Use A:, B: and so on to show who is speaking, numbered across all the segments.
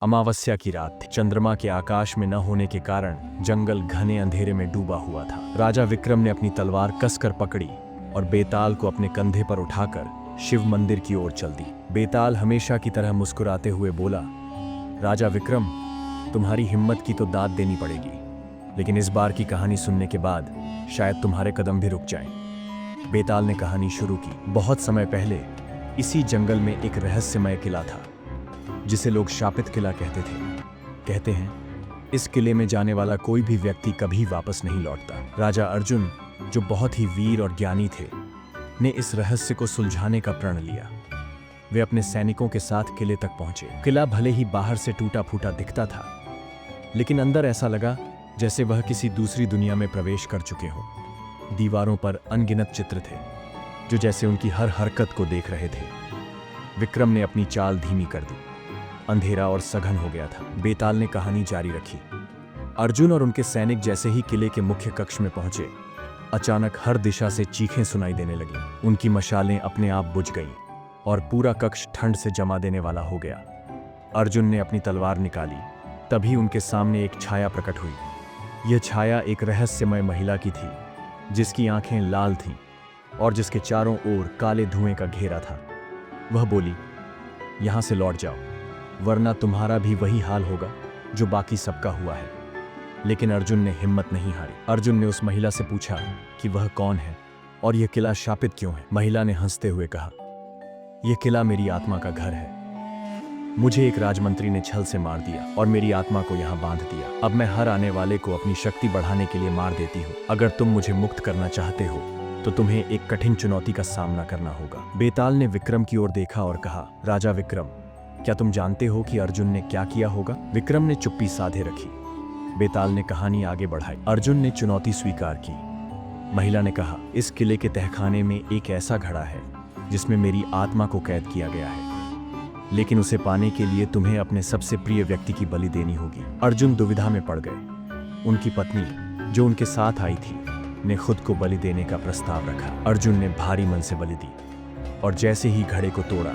A: अमावस्या की रात थी। चंद्रमा के आकाश में न होने के कारण जंगल घने अंधेरे में डूबा हुआ था। राजा विक्रम ने अपनी तलवार कसकर पकड़ी और बेताल को अपने कंधे पर उठाकर शिव मंदिर की ओर चल दी। बेताल हमेशा की तरह मुस्कुराते हुए बोला, राजा विक्रम, तुम्हारी हिम्मत की तो दाद देनी पड़ेगी, लेकिन इस बार की कहानी सुनने के बाद शायद तुम्हारे कदम भी रुक जाएं। बेताल ने कहानी शुरू की। बहुत समय पहले इसी जंगल में एक रहस्यमय किला था, जिसे लोग शापित किला कहते थे। कहते हैं इस किले में जाने वाला कोई भी व्यक्ति कभी वापस नहीं लौटता। राजा अर्जुन, जो बहुत ही वीर और ज्ञानी थे, ने इस रहस्य को सुलझाने का प्रण लिया। वे अपने सैनिकों के साथ किले तक पहुंचे। किला भले ही बाहर से टूटा फूटा दिखता था, लेकिन अंदर ऐसा लगा जैसे वह किसी दूसरी दुनिया में प्रवेश कर चुके हों। दीवारों पर अनगिनत चित्र थे, जो जैसे उनकी हर हरकत को देख रहे थे। विक्रम ने अपनी चाल धीमी कर दी। अंधेरा और सघन हो गया था। बेताल ने कहानी जारी रखी। अर्जुन और उनके सैनिक जैसे ही किले के मुख्य कक्ष में पहुंचे, अचानक हर दिशा से चीखें सुनाई देने लगीं। उनकी मशालें अपने आप बुझ गईं और पूरा कक्ष ठंड से जमा देने वाला हो गया। अर्जुन ने अपनी तलवार निकाली। तभी उनके सामने एक छाया प्रकट हुई। यह छाया एक रहस्यमय महिला की थी, जिसकी आंखें लाल थीं और जिसके चारों ओर काले धुएं का घेरा था। वह बोली, यहां से लौट जाओ, वरना तुम्हारा भी वही हाल होगा जो बाकी सबका हुआ है। लेकिन अर्जुन ने हिम्मत नहीं हारी। अर्जुन ने उस महिला से पूछा कि वह कौन है और यह किला शापित क्यों है। महिला ने हंसते हुए कहा, यह किला मेरी आत्मा का घर है। मुझे एक राजमंत्री ने छल से मार दिया और मेरी आत्मा को यहाँ बांध दिया। अब मैं हर आने वाले को अपनी शक्ति बढ़ाने के लिए मार देती हूँ। अगर तुम मुझे मुक्त करना चाहते हो तो तुम्हें एक कठिन चुनौती का सामना करना होगा। बेताल ने विक्रम की ओर देखा और कहा, राजा विक्रम, क्या तुम जानते हो कि अर्जुन ने क्या किया होगा? विक्रम ने चुप्पी साधे रखी। बेताल ने कहानी आगे बढ़ाई। अर्जुन ने चुनौती स्वीकार की। महिला ने कहा, इस किले के तहखाने में एक ऐसा घड़ा है जिसमें मेरी आत्मा को कैद किया गया है, लेकिन उसे पाने के लिए तुम्हें अपने सबसे प्रिय व्यक्ति की बलि देनी होगी। अर्जुन दुविधा में पड़ गए। उनकी पत्नी, जो उनके साथ आई थी, ने खुद को बलि देने का प्रस्ताव रखा। अर्जुन ने भारी मन से बलि दी और जैसे ही घड़े को तोड़ा,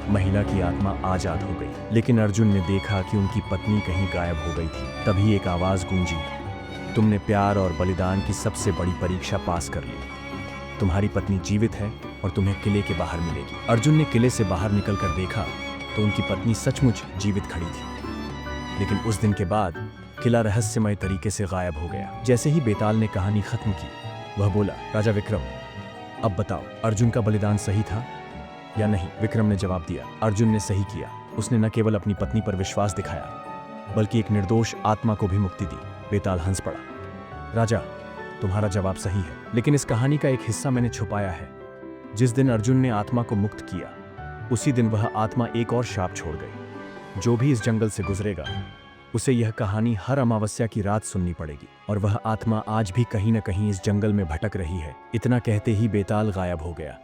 A: महिला की आत्मा आजाद हो गई। लेकिन अर्जुन ने देखा कि उनकी पत्नी कहीं गायब हो गई थी। तभी एक आवाज गूंजी, तुमने प्यार और बलिदान की सबसे बड़ी परीक्षा पास कर ली। तुम्हारी पत्नी जीवित है और तुम्हें किले के बाहर मिलेगी। अर्जुन ने किले से बाहर निकलकर देखा तो उनकी पत्नी सचमुच जीवित खड़ी थी। लेकिन उस दिन के बाद किला रहस्यमय तरीके से गायब हो गया। जैसे ही बेताल ने कहानी खत्म की, वह बोला, राजा विक्रम, अब बताओ, अर्जुन का बलिदान सही था या नहीं? विक्रम ने जवाब दिया, अर्जुन ने सही किया। उसने न केवल अपनी पत्नी पर विश्वास दिखाया, बल्कि एक निर्दोष आत्मा को भी मुक्ति दी। बेताल हंस पड़ा, राजा, तुम्हारा जवाब सही है, लेकिन इस कहानी का एक हिस्सा मैंने छुपाया है। जिस दिन अर्जुन ने आत्मा को मुक्त किया, उसी दिन वह आत्मा एक और शाप छोड़ गई। जो भी इस जंगल से गुजरेगा, उसे यह कहानी हर अमावस्या की रात सुननी पड़ेगी, और वह आत्मा आज भी कहीं न कहीं इस जंगल में भटक रही है। इतना कहते ही बेताल गायब हो गया।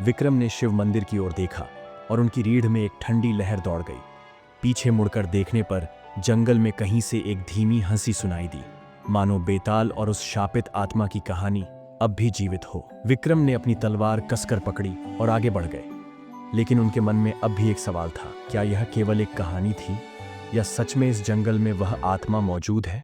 A: विक्रम ने शिव मंदिर की ओर देखा और उनकी रीढ़ में एक ठंडी लहर दौड़ गई। पीछे मुड़कर देखने पर जंगल में कहीं से एक धीमी हंसी सुनाई दी, मानो बेताल और उस शापित आत्मा की कहानी अब भी जीवित हो। विक्रम ने अपनी तलवार कसकर पकड़ी और आगे बढ़ गए, लेकिन उनके मन में अब भी एक सवाल था, क्या यह केवल एक कहानी थी या सच में इस जंगल में वह आत्मा मौजूद है?